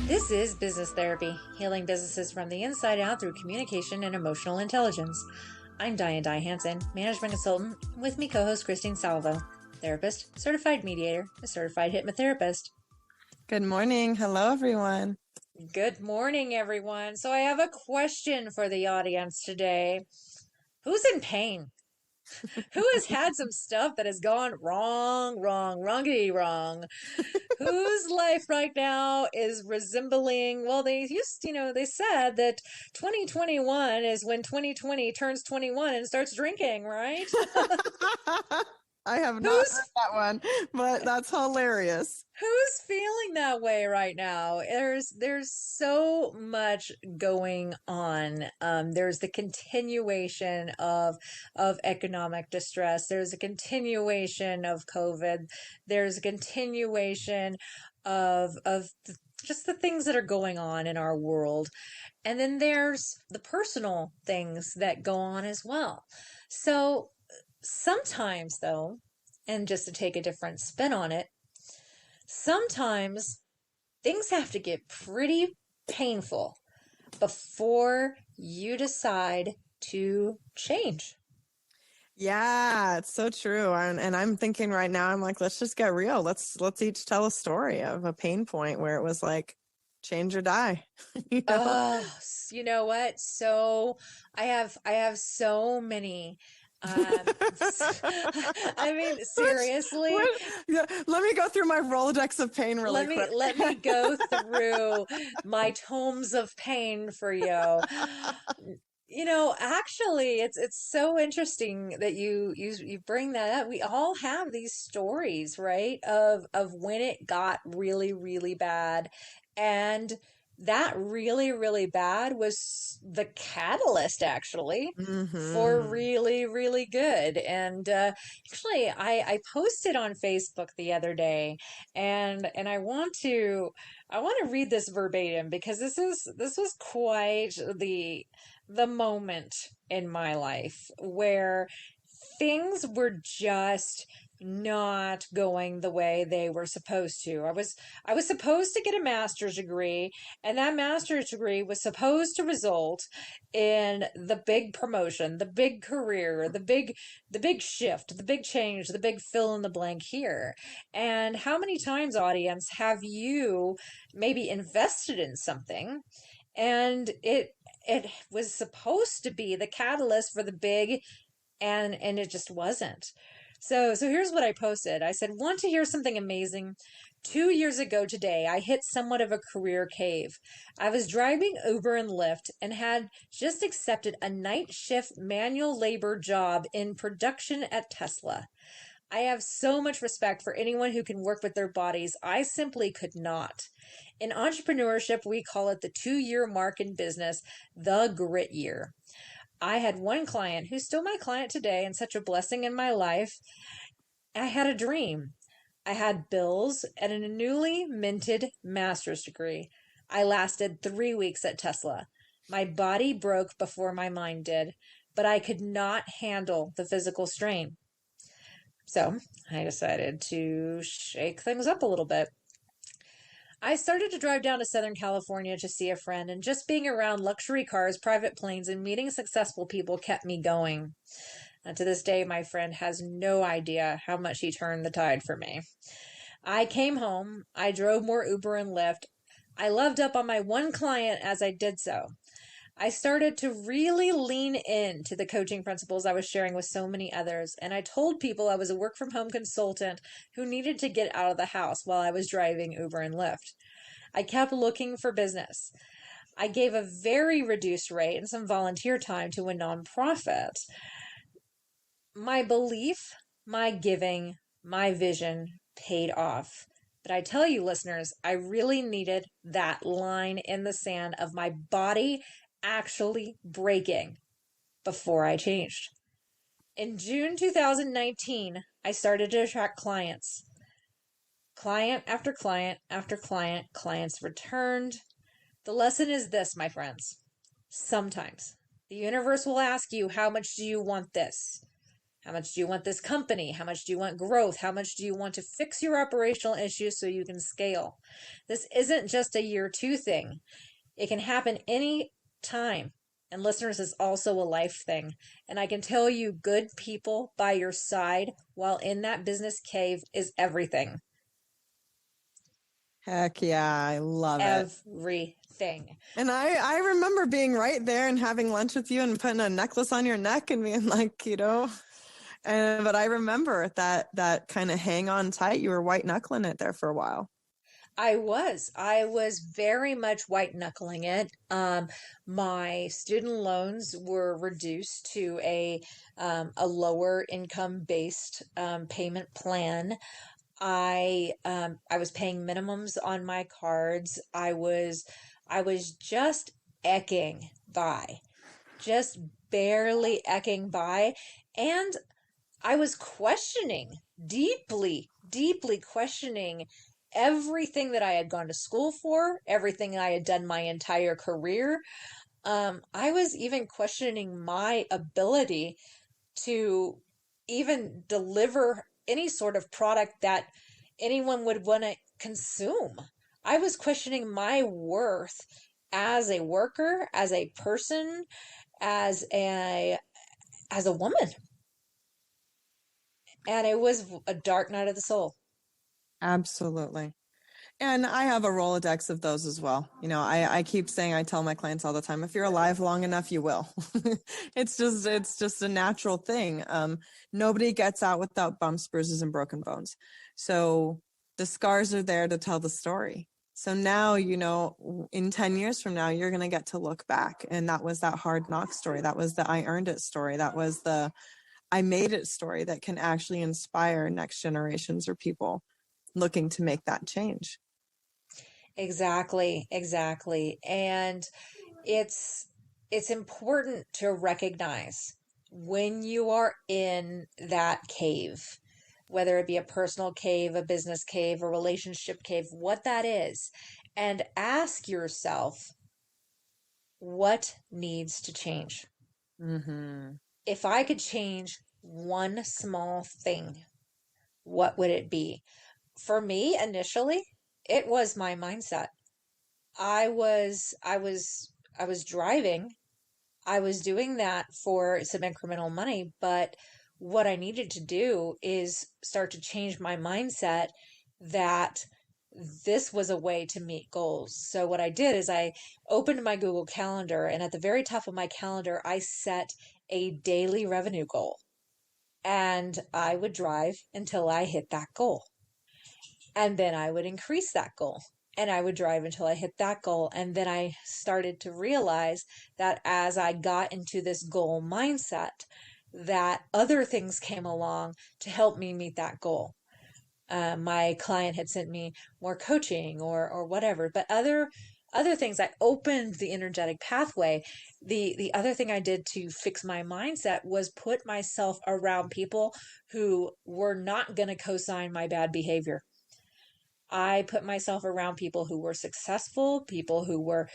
This is Business Therapy, healing businesses from the inside out through communication and emotional intelligence. I'm Diane Dye Hansen, management consultant, and with me co-host Christine Salvo, therapist, certified mediator, a certified hypnotherapist. Good morning. Hello, everyone. Good morning, everyone. So I have a question for the audience today. Who's in pain? Who has had some stuff that has gone wrongity wrong? Whose life right now is resembling, well, they said that 2021 is when 2020 turns 21 and starts drinking, right? I have not Who's heard that one, but that's hilarious. who's feeling that way right now? There's so much going on. There's the continuation of economic distress. There's a continuation of COVID. There's a continuation of just the things that are going on in our world. And then there's the personal things that go on as well. So sometimes, though, and just to take a different spin on it, sometimes things have to get pretty painful before you decide to change. Yeah, it's so true. And I'm thinking right now, I'm like, let's just get real. Let's each tell a story of a pain point where it was like, change or die. You know? Oh, you know what? So I have so many. I mean, seriously, Yeah, let me go through my Rolodex of pain really let me quick. let me go through my tomes of pain for you. Actually, it's so interesting that you bring that up. We all have these stories, right? Of when it got really, really bad. And that really, really bad was the catalyst actually for Hmm. really, really good. And actually I posted on Facebook the other day and I want to read this verbatim because this was quite the moment in my life where things were just not going the way they were supposed to. I was supposed to get a master's degree, and that master's degree was supposed to result in the big promotion, the big career, the big shift, the big change, the big fill in the blank here. And how many times, audience, have you maybe invested in something and it was supposed to be the catalyst for the big and it just wasn't. So here's what I posted. I said, "Want to hear something amazing? 2 years ago today, I hit somewhat of a career cave. I was driving Uber and Lyft and had just accepted a night shift manual labor job in production at Tesla. I have so much respect for anyone who can work with their bodies. I simply could not. In entrepreneurship, we call it the 2 year mark in business, the grit year. I had one client who's still my client today and such a blessing in my life. I had a dream. I had bills and a newly minted master's degree. I lasted 3 weeks at Tesla. My body broke before my mind did, but I could not handle the physical strain. So I decided to shake things up a little bit. I started to drive down to Southern California to see a friend, and just being around luxury cars, private planes, and meeting successful people kept me going. And to this day, my friend has no idea how much he turned the tide for me. I came home. I drove more Uber and Lyft. I loved up on my one client as I did so. I started to really lean into the coaching principles I was sharing with so many others, and I told people I was a work from home consultant who needed to get out of the house while I was driving Uber and Lyft. I kept looking for business. I gave a very reduced rate and some volunteer time to a nonprofit. My belief, my giving, my vision paid off. But I tell you, listeners, I really needed that line in the sand of my body actually breaking before I changed. In June 2019, I started to attract clients. Client after client after client, clients returned. The lesson is this, my friends. Sometimes the universe will ask you, how much do you want this? How much do you want this company? How much do you want growth? How much do you want to fix your operational issues so you can scale? This isn't just a year two thing. It can happen any time. And listeners, is also a life thing. And I can tell you, good people by your side while in that business cave is everything. Heck yeah, I love it. Everything. And I remember being right there and having lunch with you and putting a necklace on your neck and being like, and but I remember that kind of hang on tight. You were white knuckling it there for a while. I was very much white knuckling it. My student loans were reduced to a lower income based payment plan. I was paying minimums on my cards. I was just ecking by, just barely ecking by, and I was questioning, deeply, deeply questioning everything that I had gone to school for, everything I had done my entire career. I was even questioning my ability to even deliver any sort of product that anyone would want to consume. I was questioning my worth as a worker, as a person, as a woman. And it was a dark night of the soul. Absolutely. And I have a Rolodex of those as well. I keep saying, I tell my clients all the time, if you're alive long enough, you will. It's just a natural thing. Nobody gets out without bumps, bruises, and broken bones. So the scars are there to tell the story. So now, in 10 years from now, you're going to get to look back. And that was that hard knock story. That was the I earned it story. That was the I made it story that can actually inspire next generations or people looking to make that change. Exactly, exactly. And it's it's important to recognize when you are in that cave, whether it be a personal cave, a business cave, a relationship cave, what that is, and ask yourself what needs to change. Hmm. If I could change one small thing, what would it be? For me, initially, it was my mindset. I was driving. I was doing that for some incremental money, but what I needed to do is start to change my mindset that this was a way to meet goals. So what I did is I opened my Google Calendar, and at the very top of my calendar I set a daily revenue goal, and I would drive until I hit that goal. And then I would increase that goal, and I would drive until I hit that goal. And then I started to realize that as I got into this goal mindset, that other things came along to help me meet that goal. My client had sent me more coaching or whatever, but other things. I opened the energetic pathway. The other thing I did to fix my mindset was put myself around people who were not going to co-sign my bad behavior. I put myself around people who were successful, people who were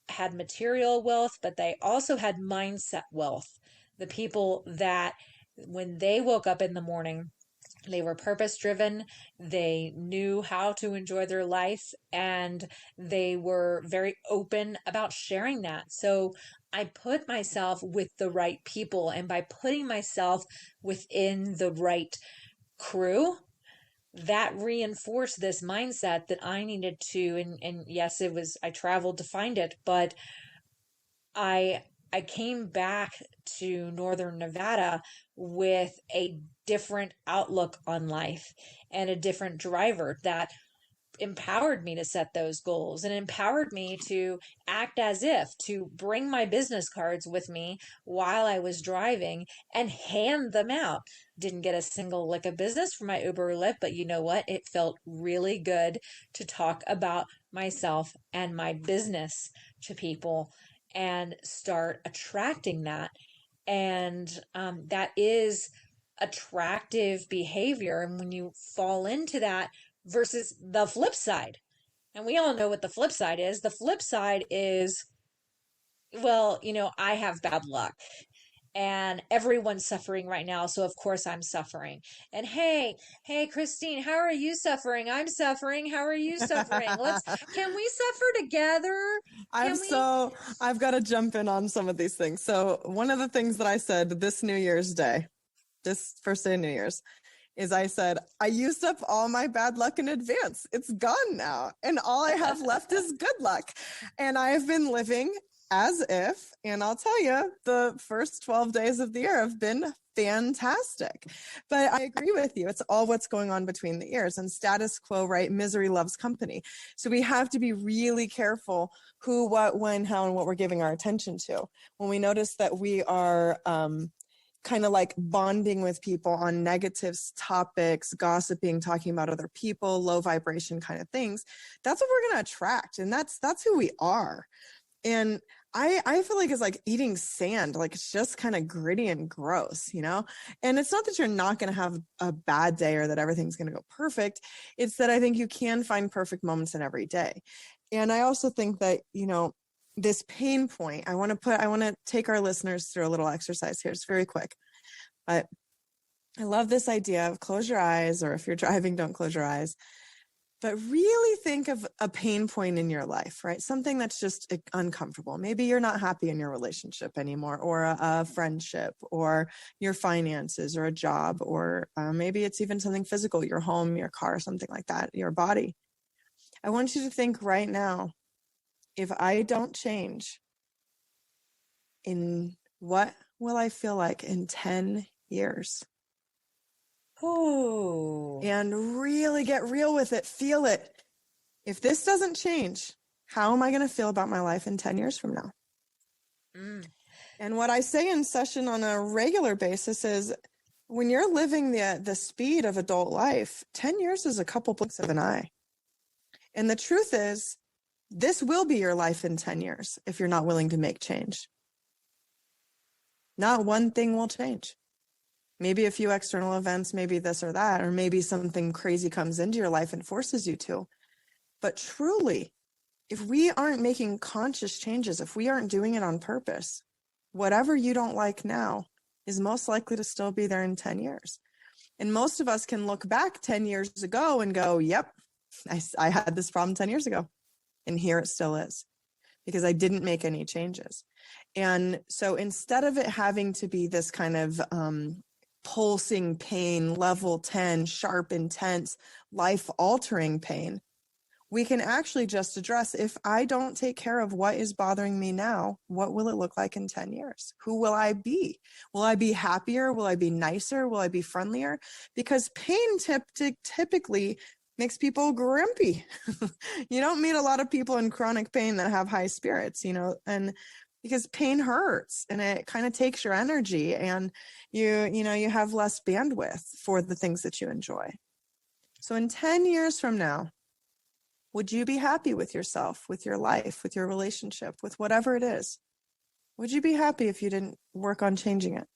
had material wealth, but they also had mindset wealth. The people that when they woke up in the morning, they were purpose driven, they knew how to enjoy their life, and they were very open about sharing that. So I put myself with the right people, and by putting myself within the right crew, that reinforced this mindset that I needed to, and yes, it was, I traveled to find it, but I I came back to Northern Nevada with a different outlook on life and a different driver that empowered me to set those goals and empowered me to act as if to bring my business cards with me while I was driving and hand them out. Didn't get a single lick of business for my Uber or Lyft, but you know what? It felt really good to talk about myself and my business to people and start attracting that. And that is attractive behavior. And when you fall into that, versus the flip side. And we all know what the flip side is. The flip side is, well, I have bad luck. and everyone's suffering right now, so of course I'm suffering. And hey Christine, how are you suffering? I'm suffering. How are you suffering? Can we suffer together? I'm Can we? so, I've got to jump in on some of these things. So, one of the things that I said this New Year's Day, this first day of New Year's, is I said, I used up all my bad luck in advance. It's gone now. And all I have left is good luck. And I have been living as if, and I'll tell you, the first 12 days of the year have been fantastic. But I agree with you. It's all what's going on between the ears, and status quo, right? Misery loves company. So we have to be really careful who, what, when, how, and what we're giving our attention to. When we notice that we are, kind of like bonding with people on negative topics, gossiping, talking about other people, low vibration kind of things, that's what we're going to attract. And that's who we are. And I feel like it's like eating sand. Like it's just kind of gritty and gross, you know? And it's not that you're not going to have a bad day or that everything's going to go perfect. It's that I think you can find perfect moments in every day. And I also think that, you know, this pain point, I want to take our listeners through a little exercise here. It's very quick. But I love this idea of close your eyes, or if you're driving, don't close your eyes. But really think of a pain point in your life, right? Something that's just uncomfortable. Maybe you're not happy in your relationship anymore, or a friendship, or your finances, or a job, or maybe it's even something physical, your home, your car, something like that, your body. I want you to think right now, if I don't change, in what will I feel like in 10 years? Oh. And really get real with it. Feel it. If this doesn't change, how am I going to feel about my life in 10 years from now? Mm. And what I say in session on a regular basis is, when you're living the speed of adult life, 10 years is a couple blinks of an eye. And the truth is, this will be your life in 10 years if you're not willing to make change. Not one thing will change. Maybe a few external events, maybe this or that, or maybe something crazy comes into your life and forces you to. But truly, if we aren't making conscious changes, if we aren't doing it on purpose, whatever you don't like now is most likely to still be there in 10 years. And most of us can look back 10 years ago and go, yep, I had this problem 10 years ago. And here it still is, because I didn't make any changes. And so instead of it having to be this kind of pulsing pain, level 10, sharp, intense, life-altering pain, we can actually just address, if I don't take care of what is bothering me now, what will it look like in 10 years? Who will I be? Will I be happier? Will I be nicer? Will I be friendlier? Because pain typically makes people grumpy. You don't meet a lot of people in chronic pain that have high spirits, you know, and because pain hurts and it kind of takes your energy, and you have less bandwidth for the things that you enjoy. So in 10 years from now, would you be happy with yourself, with your life, with your relationship, with whatever it is? Would you be happy if you didn't work on changing it?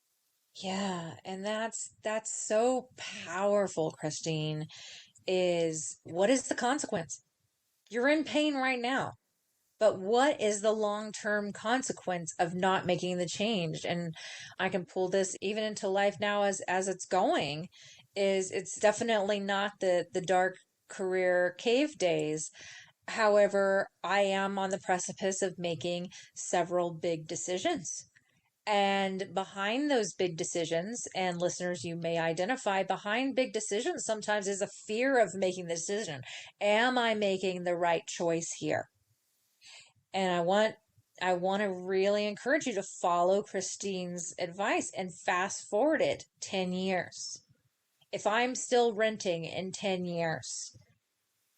Yeah, and that's so powerful, Christine, is what is the consequence? You're in pain right now, but what is the long-term consequence of not making the change? And I can pull this even into life now as it's going, is it's definitely not the dark career cave days. However, I am on the precipice of making several big decisions. And behind those big decisions, and listeners, you may identify behind big decisions, sometimes is a fear of making the decision. Am I making the right choice here? And I want to really encourage you to follow Christine's advice and fast forward it 10 years. If I'm still renting in 10 years,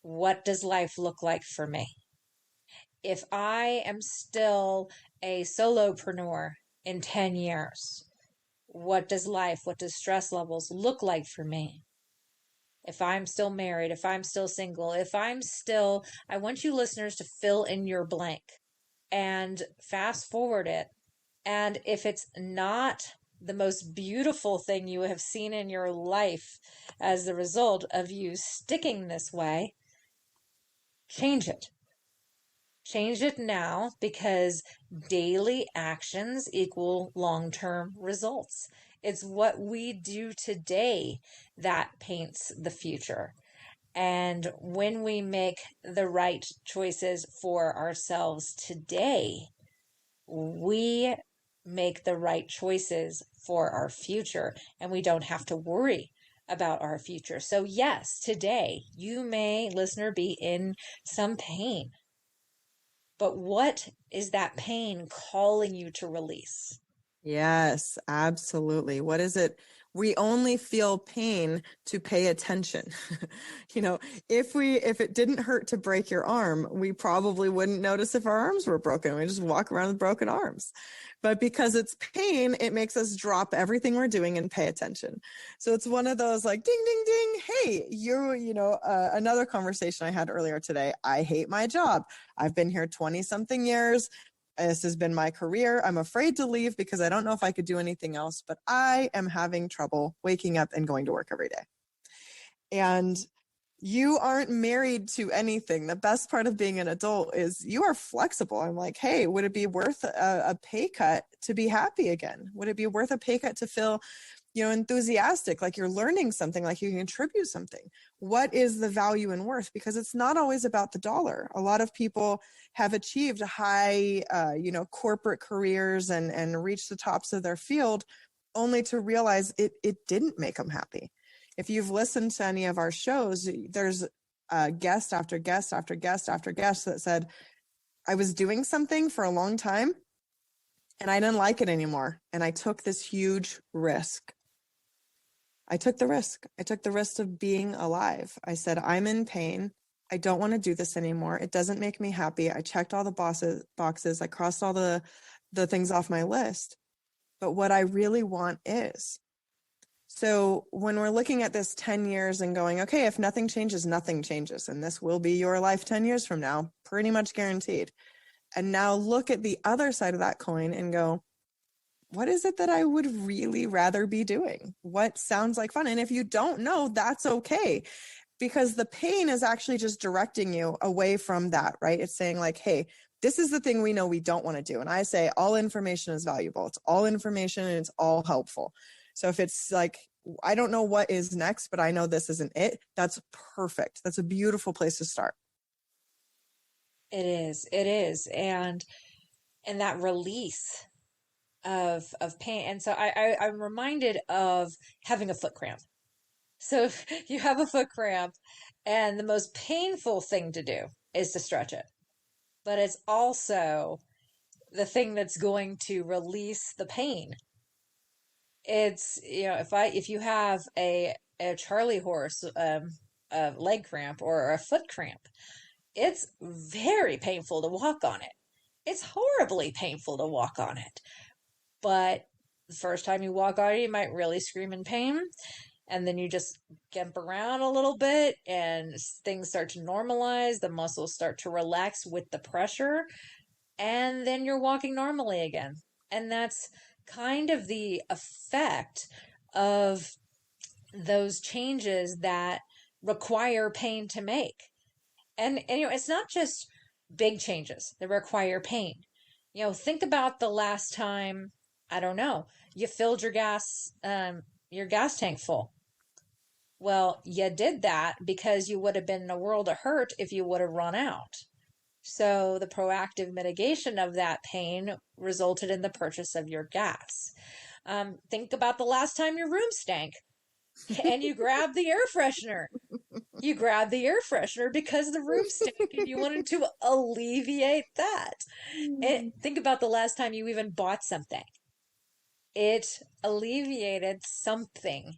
what does life look like for me? If I am still a solopreneur in 10 years, what does stress levels look like for me? If I'm still married, if I'm still single, I want you listeners to fill in your blank and fast forward it. And if it's not the most beautiful thing you have seen in your life as the result of you sticking this way, change it. Change it now because daily actions equal long-term results. It's what we do today that paints the future. And when we make the right choices for ourselves today, we make the right choices for our future and we don't have to worry about our future. So, yes, today you may, listener, be in some pain, but what is that pain calling you to release? Yes, absolutely. What is it? We only feel pain to pay attention. You know, if it didn't hurt to break your arm, we probably wouldn't notice if our arms were broken. We just walk around with broken arms. But because it's pain, it makes us drop everything we're doing and pay attention. So it's one of those like ding ding ding, hey, another conversation I had earlier today. I hate my job. I've been here 20 something years. This has been my career. I'm afraid to leave because I don't know if I could do anything else, but I am having trouble waking up and going to work every day. And you aren't married to anything. The best part of being an adult is you are flexible. I'm like, hey, would it be worth a pay cut to be happy again? Would it be worth a pay cut to feel, enthusiastic, like you're learning something, like you can contribute something? What is the value and worth? Because it's not always about the dollar. A lot of people have achieved high, corporate careers and reached the tops of their field only to realize it didn't make them happy. If you've listened to any of our shows, there's guest after guest after guest after guest that said, I was doing something for a long time and I didn't like it anymore. And I took this huge risk. I took the risk. I took the risk of being alive. I said, I'm in pain. I don't want to do this anymore. It doesn't make me happy. I checked all the boxes. I crossed all the things off my list. But what I really want is. So when we're looking at this 10 years and going, okay, if nothing changes, nothing changes. And this will be your life 10 years from now, pretty much guaranteed. And now look at the other side of that coin and go, what is it that I would really rather be doing? What sounds like fun? And if you don't know, that's okay, because the pain is actually just directing you away from that, right? It's saying like, hey, this is the thing we know we don't want to do. And I say all information is valuable. It's all information and it's all helpful. So if it's like, I don't know what is next, but I know this isn't it, that's perfect. That's a beautiful place to start. It is. And that release of pain. And so I'm reminded of having a foot cramp. So if you have a foot cramp, and the most painful thing to do is to stretch it, but it's also the thing that's going to release the pain. It's, if you have a Charlie horse, a leg cramp or a foot cramp, it's very painful to walk on it. It's horribly painful to walk on it. But the first time you walk on it, you might really scream in pain. And then you just gimp around a little bit and things start to normalize. The muscles start to relax with the pressure. And then you're walking normally again. And that's kind of the effect of those changes that require pain to make. And it's not just big changes that require pain. Think about the last time, I don't know, you filled your gas tank full. Well, you did that because you would have been in a world of hurt if you would have run out. So the proactive mitigation of that pain resulted in the purchase of your gas. Think about the last time your room stank and you grabbed the air freshener. You grabbed the air freshener because the room stank and you wanted to alleviate that. And think about the last time you even bought something. It alleviated something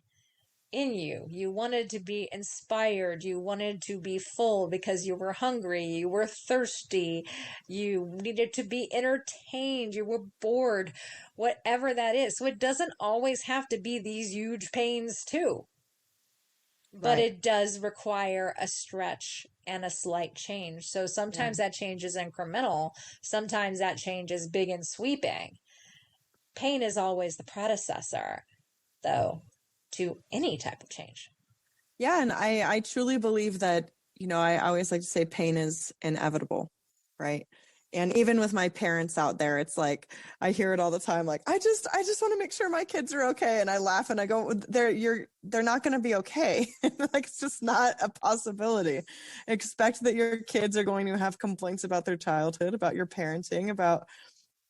in you. You wanted to be inspired. You wanted to be full because you were hungry. You were thirsty. You needed to be entertained. You were bored, whatever that is. So it doesn't always have to be these huge pains, too. But Right. it does require a stretch and a slight change. So Yeah. sometimes that change is incremental, sometimes that change is big and sweeping. Pain is always the predecessor, though, to any type of change. Yeah. And I truly believe that, I always like to say pain is inevitable. right? And even with my parents out there, it's like I hear it all the time. Like I just want to make sure my kids are okay, and I laugh and I go, they're not going to be okay. Like it's just not a possibility. Expect that your kids are going to have complaints about their childhood, about your parenting, about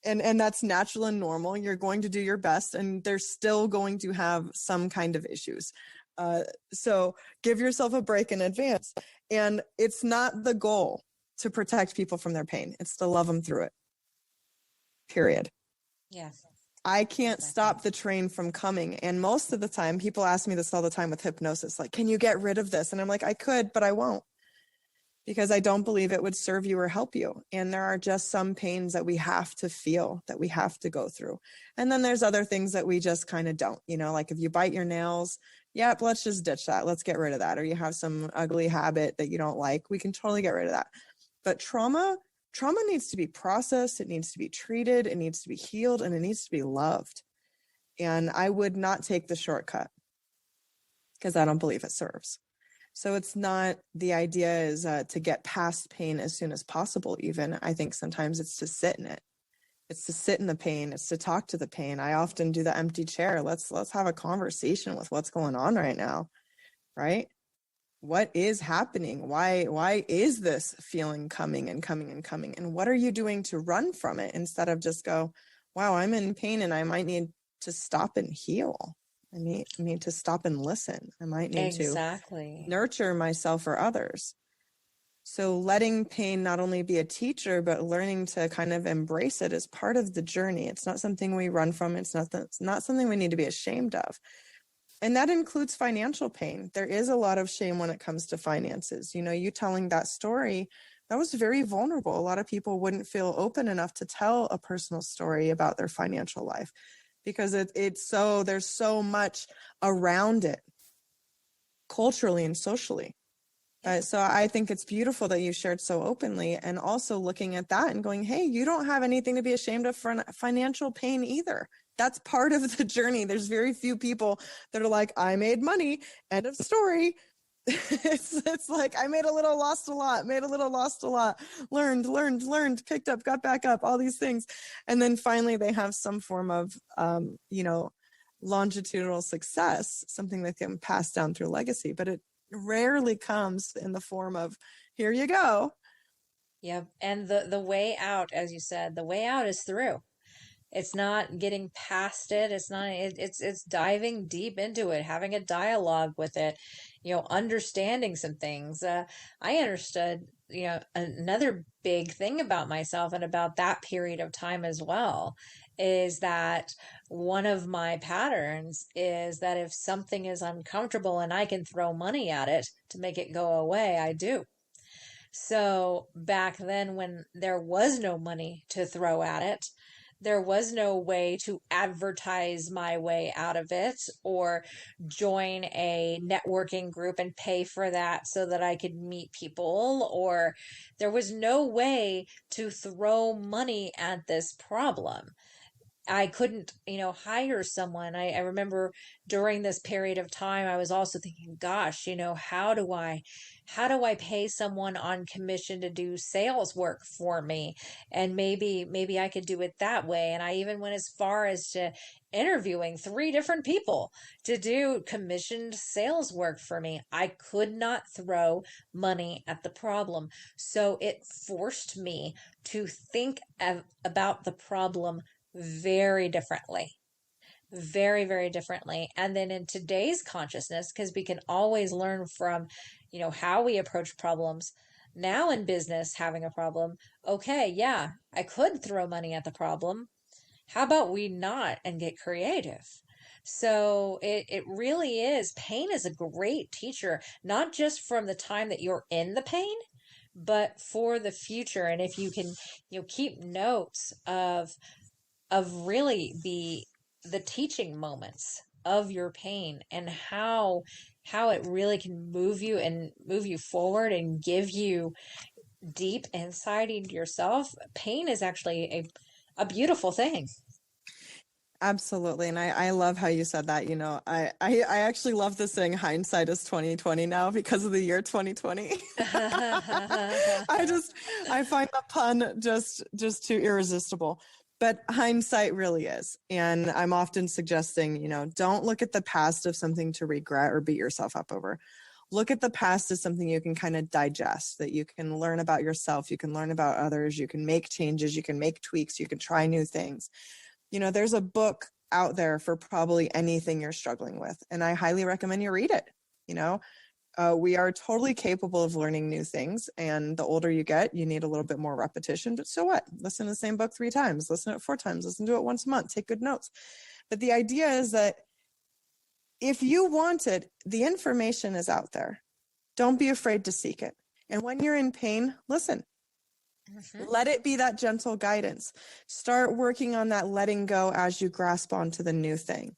and that's natural and normal. You're going to do your best, and they're still going to have some kind of issues. Uh, so give yourself a break in advance. And it's not the goal to protect people from their pain. It's to love them through it. Period. Yeah, I can't exactly. stop the train from coming. And most of the time, people ask me this all the time with hypnosis, like, can you get rid of this? And I'm like, I could, but I won't because I don't believe it would serve you or help you. And there are just some pains that we have to feel, that we have to go through. And then there's other things that we just kind of don't, like if you bite your nails, yep, let's just ditch that. Let's get rid of that. Or you have some ugly habit that you don't like, we can totally get rid of that. But trauma needs to be processed, it needs to be treated, it needs to be healed, and it needs to be loved. And I would not take the shortcut because I don't believe it serves. So it's not, the idea is to get past pain as soon as possible, even. I think sometimes it's to sit in it. It's to sit in the pain. It's to talk to the pain. I often do the empty chair. Let's have a conversation with what's going on right now, right? What is happening? Why is this feeling coming and coming and coming? And what are you doing to run from it instead of just go, wow, I'm in pain and I might need to stop and heal. I need to stop and listen. I might need to Exactly. nurture myself or others. So letting pain not only be a teacher, but learning to kind of embrace it as part of the journey. It's not something we run from. It's not something we need to be ashamed of. And that includes financial pain. There is a lot of shame when it comes to finances. You telling that story, that was very vulnerable. A lot of people wouldn't feel open enough to tell a personal story about their financial life because there's so much around it culturally and socially. Yeah. So I think it's beautiful that you shared so openly, and also looking at that and going, hey, you don't have anything to be ashamed of for financial pain either. That's part of the journey. There's very few people that are like, I made money, end of story. It's like, I made a little, lost a lot, made a little, lost a lot, learned, picked up, got back up, all these things. And then finally they have some form of, longitudinal success, something that can pass down through legacy, but it rarely comes in the form of, here you go. Yep. And the way out, as you said, the way out is through. It's not getting past it. It's not, it's diving deep into it, having a dialogue with it, understanding some things. I understood, another big thing about myself and about that period of time as well is that one of my patterns is that if something is uncomfortable and I can throw money at it to make it go away, I do. So back then, when there was no money to throw at it, there was no way to advertise my way out of it or join a networking group and pay for that so that I could meet people, or there was no way to throw money at this problem. I couldn't, hire someone. I remember during this period of time, I was also thinking, gosh, how do I pay someone on commission to do sales work for me? And maybe I could do it that way. And I even went as far as to interviewing three different people to do commissioned sales work for me. I could not throw money at the problem. So it forced me to think about the problem very differently, very, very differently. And then in today's consciousness, because we can always learn from, how we approach problems. Now in business, having a problem, okay, yeah, I could throw money at the problem. How about we not and get creative? So it really is. Pain is a great teacher, not just from the time that you're in the pain, but for the future. And if you can, keep notes of really the teaching moments of your pain and how it really can move you and move you forward and give you deep insight into yourself. Pain is actually a beautiful thing. Absolutely. And I love how you said that. I actually love the saying hindsight is 2020 now because of the year 2020. I just I find the pun just too irresistible. But hindsight really is. And I'm often suggesting, don't look at the past of something to regret or beat yourself up over. Look at the past as something you can kind of digest, that you can learn about yourself, you can learn about others, you can make changes, you can make tweaks, you can try new things. There's a book out there for probably anything you're struggling with, and I highly recommend you read it. We are totally capable of learning new things, and the older you get, you need a little bit more repetition, but so what? Listen to the same book 3 times, listen to it 4 times, listen to it once a month, take good notes. But the idea is that if you want it, the information is out there. Don't be afraid to seek it. And when you're in pain, listen. Let it be that gentle guidance. Start working on that letting go as you grasp onto the new thing,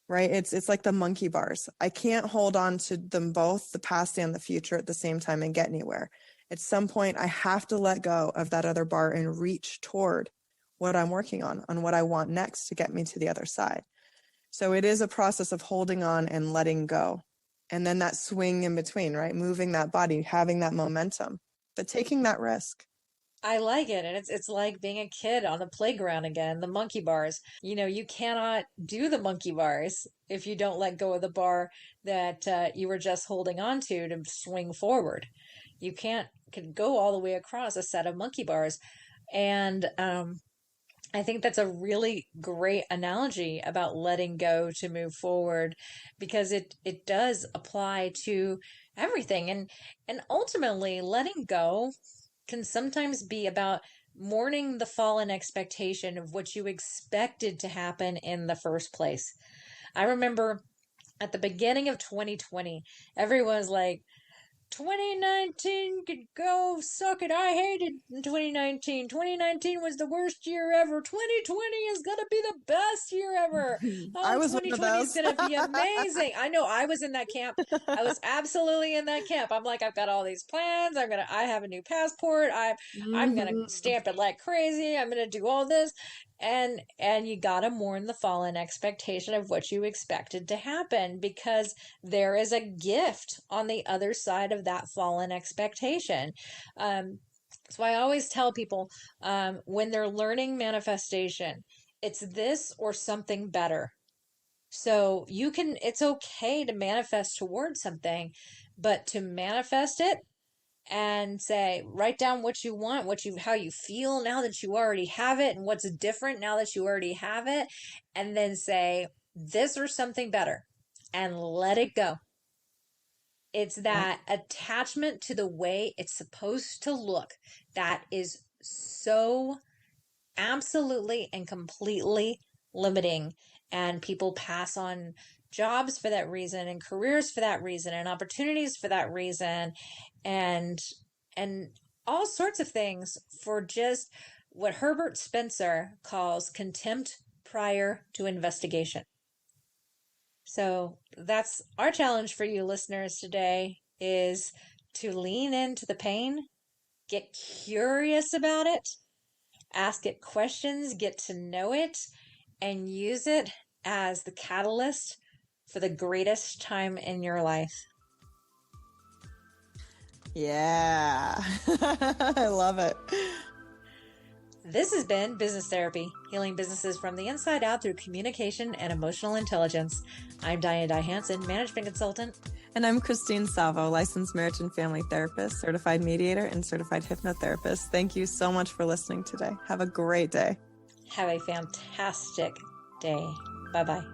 right? It's like the monkey bars. I can't hold on to them both, the past and the future, at the same time and get anywhere. At some point, I have to let go of that other bar and reach toward what I'm working on what I want next to get me to the other side. So it is a process of holding on and letting go. And then that swing in between, right? Moving that body, having that momentum, but taking that risk. I like it, and it's like being a kid on the playground again, the monkey bars. You cannot do the monkey bars if you don't let go of the bar that you were just holding on to swing forward. You can't can go all the way across a set of monkey bars. And I think that's a really great analogy about letting go to move forward, because it does apply to everything. And ultimately, letting go can sometimes be about mourning the fallen expectation of what you expected to happen in the first place. I remember at the beginning of 2020, everyone's like, 2019 could go suck it. I hated 2019. 2019 was the worst year ever. 2020 is going to be the best year ever. I Oh, was one of 2020 is those. going to be amazing. I know I was in that camp. I was absolutely in that camp. I'm like, I've got all these plans. I have a new passport. I'm going to Mhm. stamp it like crazy. I'm going to do all this. And you got to mourn the fallen expectation of what you expected to happen, because there is a gift on the other side of that fallen expectation. So I always tell people, when they're learning manifestation, it's this or something better. So it's okay to manifest towards something, but to manifest it and say, write down what you want, how you feel now that you already have it, and what's different now that you already have it, and then say, this or something better, and let it go. It's Yeah. that attachment to the way it's supposed to look that is so absolutely and completely limiting. And people pass on jobs for that reason, and careers for that reason, and opportunities for that reason, and and all sorts of things for just what Herbert Spencer calls contempt prior to investigation. So that's our challenge for you listeners today, is to lean into the pain, get curious about it, ask it questions, get to know it, and use it as the catalyst for the greatest time in your life. Yeah. I love it. This has been Business Therapy, healing businesses from the inside out through communication and emotional intelligence. I'm Diane Hansen, management consultant. And I'm Christine Salvo, licensed marriage and family therapist, certified mediator, and certified hypnotherapist. Thank you so much for listening today. Have a great day. Have a fantastic day. Bye bye.